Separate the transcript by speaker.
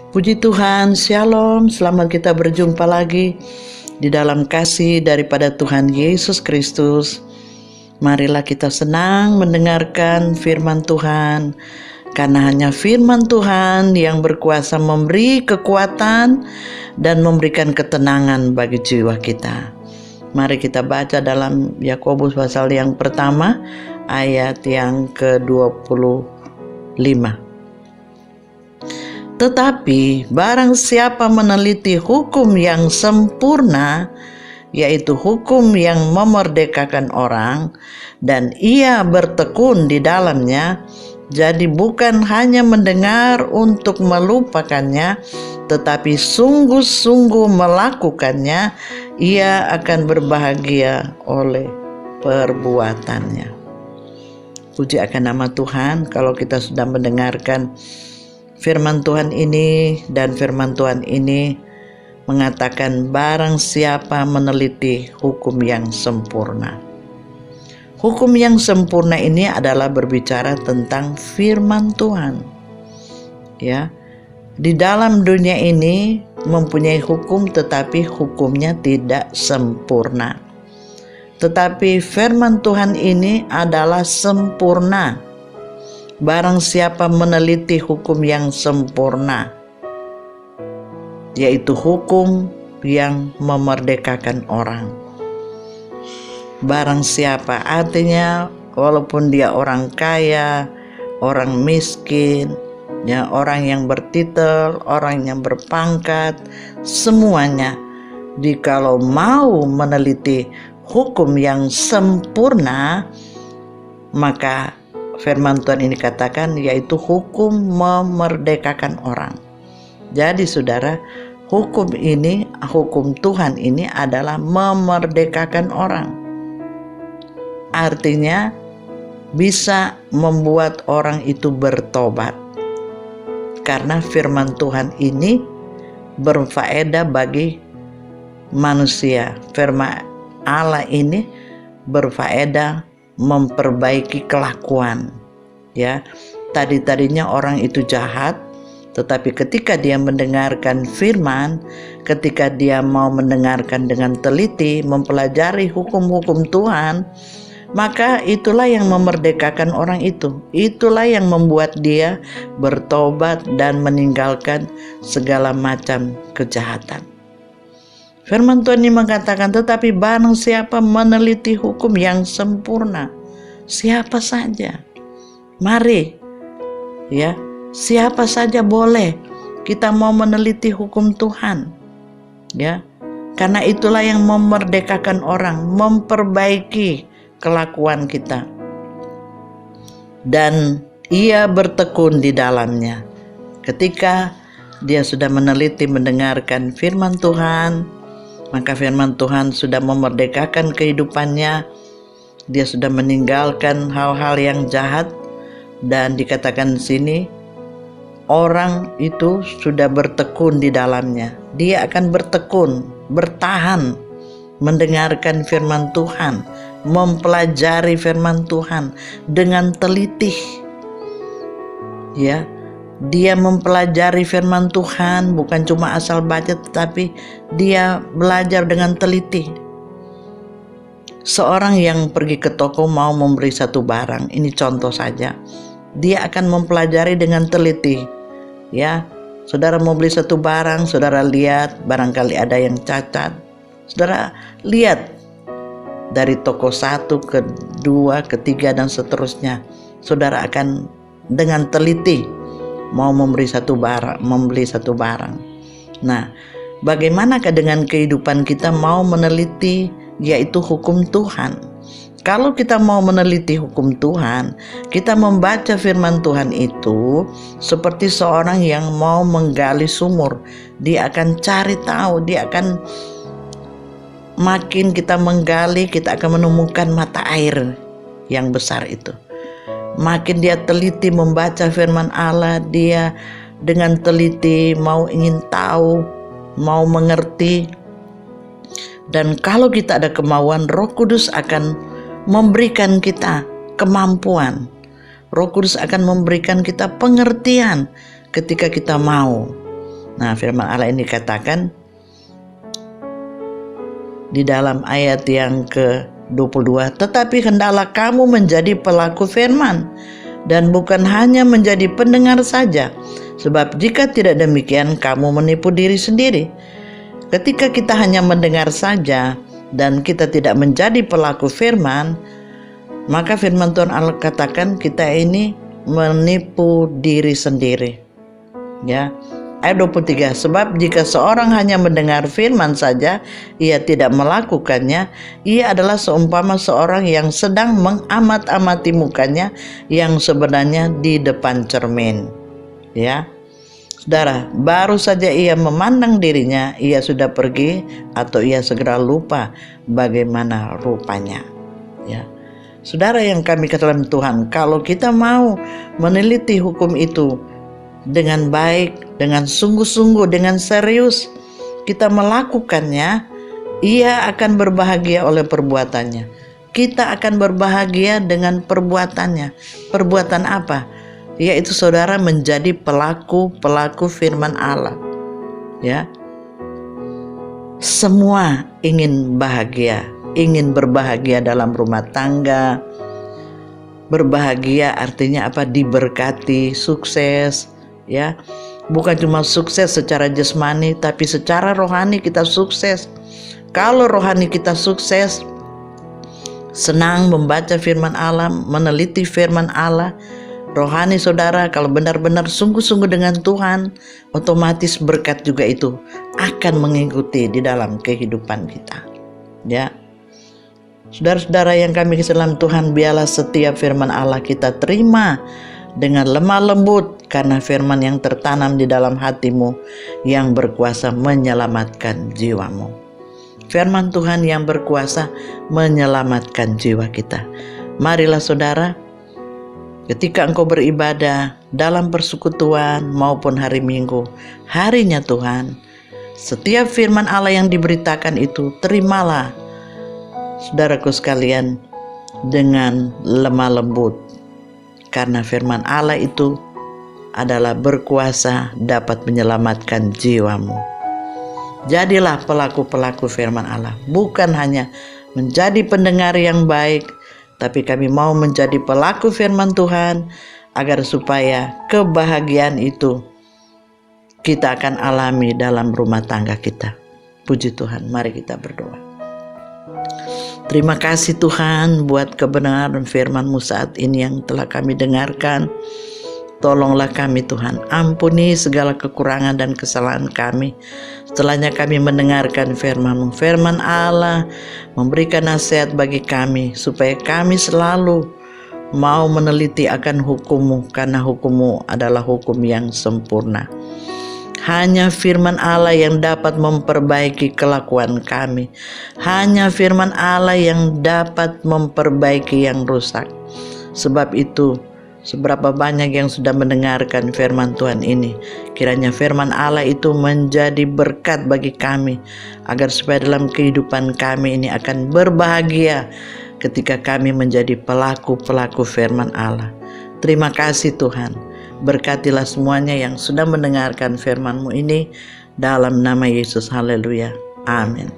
Speaker 1: Puji Tuhan, Shalom, selamat kita berjumpa lagi di dalam kasih daripada Tuhan Yesus Kristus. Marilah kita senang mendengarkan firman Tuhan, karena hanya firman Tuhan yang berkuasa memberi kekuatan dan memberikan ketenangan bagi jiwa kita. Mari kita baca dalam Yakobus pasal yang pertama, ayat yang ke-25. Tetapi barang siapa meneliti hukum yang sempurna, yaitu hukum yang memerdekakan orang, dan ia bertekun di dalamnya, jadi bukan hanya mendengar untuk melupakannya, tetapi sungguh-sungguh melakukannya, ia akan berbahagia oleh perbuatannya. Puji akan nama Tuhan. Kalau kita sudah mendengarkan firman Tuhan ini, dan firman Tuhan ini mengatakan barang siapa meneliti hukum yang sempurna. Hukum yang sempurna ini adalah berbicara tentang firman Tuhan. Ya, di dalam dunia ini mempunyai hukum, tetapi hukumnya tidak sempurna. Tetapi firman Tuhan ini adalah sempurna. Barang siapa meneliti hukum yang sempurna, yaitu hukum yang memerdekakan orang. Barang siapa, artinya walaupun dia orang kaya, orang miskin, ya, orang yang bertitel, orang yang berpangkat, semuanya jikalau mau meneliti hukum yang sempurna, maka firman Tuhan ini katakan yaitu hukum memerdekakan orang. Jadi saudara, hukum Tuhan ini adalah memerdekakan orang. Artinya bisa membuat orang itu bertobat. Karena firman Tuhan ini berfaedah bagi manusia. Firman Allah ini berfaedah memperbaiki kelakuan. Ya, tadinya orang itu jahat, tetapi ketika dia mendengarkan firman, ketika dia mau mendengarkan dengan teliti, mempelajari hukum-hukum Tuhan, maka itulah yang memerdekakan orang itu. Itulah yang membuat dia bertobat dan meninggalkan segala macam kejahatan. Firman Tuhan ini mengatakan, tetapi barang siapa meneliti hukum yang sempurna, siapa saja, mari, ya, siapa saja boleh kita mau meneliti hukum Tuhan, ya, karena itulah yang memerdekakan orang, memperbaiki kelakuan kita, dan ia bertekun di dalamnya. Ketika dia sudah meneliti mendengarkan firman Tuhan, maka firman Tuhan sudah memerdekakan kehidupannya. Dia sudah meninggalkan hal-hal yang jahat, dan dikatakan di sini orang itu sudah bertekun di dalamnya. Dia akan bertekun, bertahan mendengarkan firman Tuhan, mempelajari firman Tuhan dengan teliti. Ya, dia mempelajari firman Tuhan bukan cuma asal baca, tetapi dia belajar dengan teliti. Seorang yang pergi ke toko mau membeli satu barang, ini contoh saja, dia akan mempelajari dengan teliti. Ya, saudara mau beli satu barang, saudara lihat barangkali ada yang cacat, saudara lihat dari toko satu, kedua, ketiga, dan seterusnya. Saudara akan dengan teliti mau membeli satu barang. Nah, bagaimanakah dengan kehidupan kita mau meneliti yaitu hukum Tuhan? Kalau kita mau meneliti hukum Tuhan, kita membaca firman Tuhan itu seperti seorang yang mau menggali sumur. Dia akan cari tahu, dia akan makin kita menggali, kita akan menemukan mata air yang besar itu. Makin dia teliti membaca firman Allah, dia dengan teliti mau ingin tahu, mau mengerti. Dan kalau kita ada kemauan, Roh Kudus akan memberikan kita kemampuan. Roh Kudus akan memberikan kita pengertian ketika kita mau. Nah, firman Allah ini katakan di dalam ayat yang ke-22, tetapi hendaklah kamu menjadi pelaku firman dan bukan hanya menjadi pendengar saja, sebab jika tidak demikian kamu menipu diri sendiri. Ketika kita hanya mendengar saja dan kita tidak menjadi pelaku firman, maka firman Tuhan Allah katakan kita ini menipu diri sendiri. Ya. Ayat 23, sebab jika seorang hanya mendengar firman saja, ia tidak melakukannya, ia adalah seumpama seorang yang sedang mengamat-amati mukanya yang sebenarnya di depan cermin. Ya, saudara, baru saja ia memandang dirinya, ia sudah pergi atau ia segera lupa bagaimana rupanya. Ya, saudara yang kami kasih dalam Tuhan, kalau kita mau meneliti hukum itu dengan baik, dengan sungguh-sungguh, dengan serius, kita melakukannya, ia akan berbahagia oleh perbuatannya. Kita akan berbahagia dengan perbuatannya. Perbuatan apa? Yaitu saudara menjadi pelaku firman Allah. Ya. Semua ingin bahagia, ingin berbahagia dalam rumah tangga. Berbahagia artinya apa? Diberkati, sukses. Ya, bukan cuma sukses secara jasmani, tapi secara rohani kita sukses. Kalau rohani kita sukses, senang membaca firman Allah, meneliti firman Allah. Rohani saudara kalau benar-benar sungguh-sungguh dengan Tuhan, otomatis berkat juga itu akan mengikuti di dalam kehidupan kita. Ya, saudara-saudara yang kami kasih dalam Tuhan, biarlah setiap firman Allah kita terima dengan lemah lembut, karena firman yang tertanam di dalam hatimu yang berkuasa menyelamatkan jiwamu. Firman Tuhan yang berkuasa menyelamatkan jiwa kita. Marilah saudara, ketika engkau beribadah dalam persekutuan maupun hari Minggu, harinya Tuhan, setiap firman Allah yang diberitakan itu terimalah, saudaraku sekalian, dengan lemah lembut. Karena firman Allah itu adalah berkuasa dapat menyelamatkan jiwamu. Jadilah pelaku-pelaku firman Allah. Bukan hanya menjadi pendengar yang baik, tapi kami mau menjadi pelaku firman Tuhan, agar supaya kebahagiaan itu kita akan alami dalam rumah tangga kita. Puji Tuhan, mari kita berdoa. Terima kasih Tuhan buat kebenaran firman-Mu saat ini yang telah kami dengarkan. Tolonglah kami Tuhan, ampuni segala kekurangan dan kesalahan kami. Setelahnya kami mendengarkan firman-Mu, firman Allah memberikan nasihat bagi kami, supaya kami selalu mau meneliti akan hukum-Mu, karena hukum-Mu adalah hukum yang sempurna. Hanya firman Allah yang dapat memperbaiki kelakuan kami. Hanya firman Allah yang dapat memperbaiki yang rusak. Sebab itu, seberapa banyak yang sudah mendengarkan firman Tuhan ini, kiranya firman Allah itu menjadi berkat bagi kami, agar supaya dalam kehidupan kami ini akan berbahagia ketika kami menjadi pelaku-pelaku firman Allah. Terima kasih Tuhan. Berkatilah semuanya yang sudah mendengarkan firman-Mu ini, dalam nama Yesus. Haleluya. Amin.